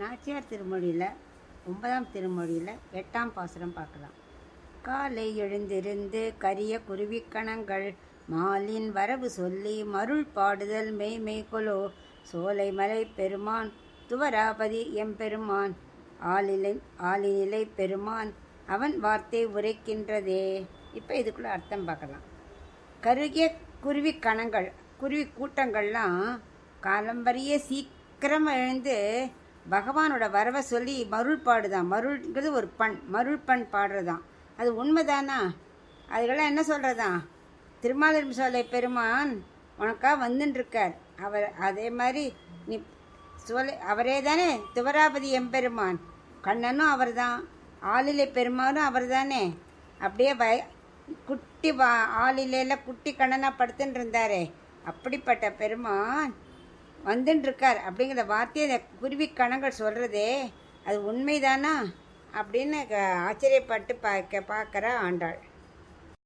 நாச்சியார் திருமொழியில் 9ஆம் திருமொழியில் 8ஆம் பாசுரம் பார்க்கலாம். காலை எழுந்திருந்து கரிய குருவிக்கணங்கள் மாலின் வரவு சொல்லி மருள் பாடுதல் மெய்மெய் கொலோ சோலை மலை பெருமான் துவராபதி எம்பெருமான் ஆளிநிலை பெருமான் அவன் வார்த்தை உரைக்கின்றதே. இப்போ இதுக்குள்ள அர்த்தம் பார்க்கலாம். கருகிய குருவி கணங்கள், குருவி கூட்டங்கள்லாம் காலம்பரிய சீக்கிரம் எழுந்து பகவானோட வரவை சொல்லி மருள் பாடுதான். மருள்ங்கிறது ஒரு மருள் பாடுறதான். அது உண்மைதானா? அதுக்கெல்லாம் என்ன சொல்கிறதான்? திருமாலிருஞ்சோலை சோலை பெருமான் உனக்காக வந்துட்டுருக்கார். அவர் அதே மாதிரி நீ அவரே தானே துவராபதி எம்பெருமான். கண்ணனும் அவர் தான், ஆளிலை பெருமானும் அவர் தானே. அப்படியே குட்டி ஆளிலையில் குட்டி கண்ணனாக படுத்துன்னு இருந்தாரே, அப்படிப்பட்ட பெருமான் வந்துட்டுருக்கார் அப்படிங்கிற வார்த்தையை இந்த குருவி கணங்கள் சொல்கிறதே அது உண்மைதானா அப்படின்னு ஆச்சரியப்பட்டு பார்க்குற ஆண்டாள்.